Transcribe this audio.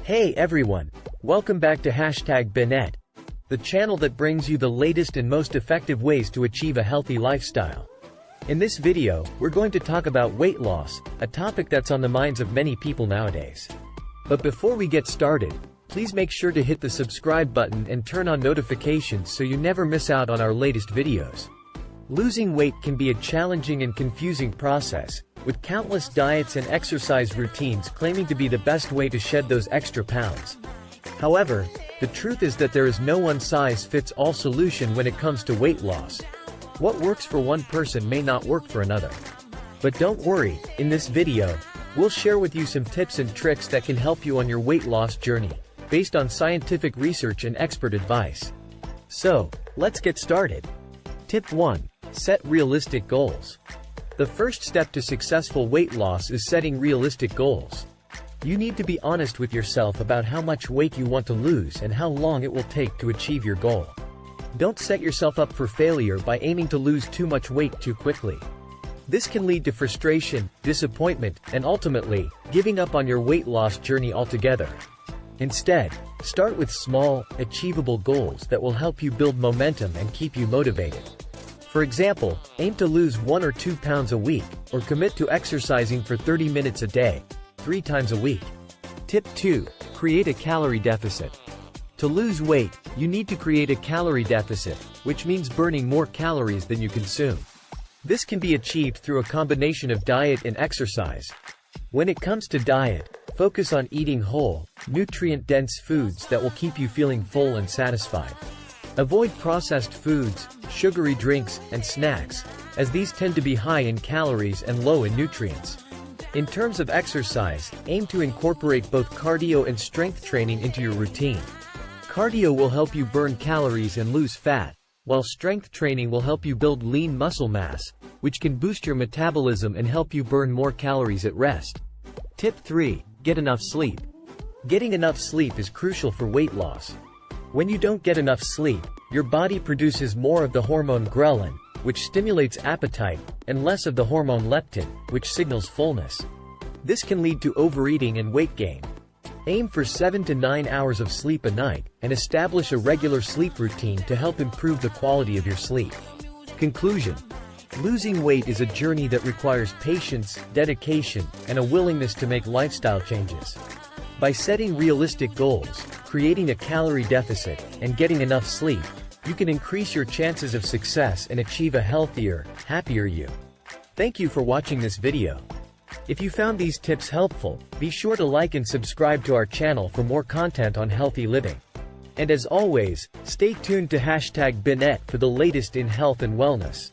Hey everyone! Welcome back to #Binet, the channel that brings you the latest and most effective ways to achieve a healthy lifestyle. In this video, we're going to talk about weight loss, a topic that's on the minds of many people nowadays. But before we get started, please make sure to hit the subscribe button and turn on notifications so you never miss out on our latest videos. Losing weight can be a challenging and confusing process, with countless diets and exercise routines claiming to be the best way to shed those extra pounds. However, the truth is that there is no one-size-fits-all solution when it comes to weight loss. What works for one person may not work for another. But don't worry, in this video, we'll share with you some tips and tricks that can help you on your weight loss journey, based on scientific research and expert advice. So, let's get started. Tip 1. Set realistic goals. The first step to successful weight loss is setting realistic goals. You need to be honest with yourself about how much weight you want to lose and how long it will take to achieve your goal. Don't set yourself up for failure by aiming to lose too much weight too quickly. This can lead to frustration, disappointment, and ultimately, giving up on your weight loss journey altogether. Instead, start with small, achievable goals that will help you build momentum and keep you motivated. For example, aim to lose 1 or 2 pounds a week, or commit to exercising for 30 minutes a day, 3 times a week. Tip 2. Create a calorie deficit. To lose weight, you need to create a calorie deficit, which means burning more calories than you consume. This can be achieved through a combination of diet and exercise. When it comes to diet, focus on eating whole, nutrient-dense foods that will keep you feeling full and satisfied. Avoid processed foods, sugary drinks, and snacks, as these tend to be high in calories and low in nutrients. In terms of exercise, aim to incorporate both cardio and strength training into your routine. Cardio will help you burn calories and lose fat, while strength training will help you build lean muscle mass, which can boost your metabolism and help you burn more calories at rest. Tip 3. Get enough sleep. Getting enough sleep is crucial for weight loss. When you don't get enough sleep, your body produces more of the hormone ghrelin, which stimulates appetite, and less of the hormone leptin, which signals fullness. This can lead to overeating and weight gain. Aim for 7 to 9 hours of sleep a night, and establish a regular sleep routine to help improve the quality of your sleep. Conclusion. Losing weight is a journey that requires patience, dedication, and a willingness to make lifestyle changes. By setting realistic goals, creating a calorie deficit, and getting enough sleep, you can increase your chances of success and achieve a healthier, happier you. Thank you for watching this video. If you found these tips helpful, be sure to like and subscribe to our channel for more content on healthy living. And as always, stay tuned to #Binet for the latest in health and wellness.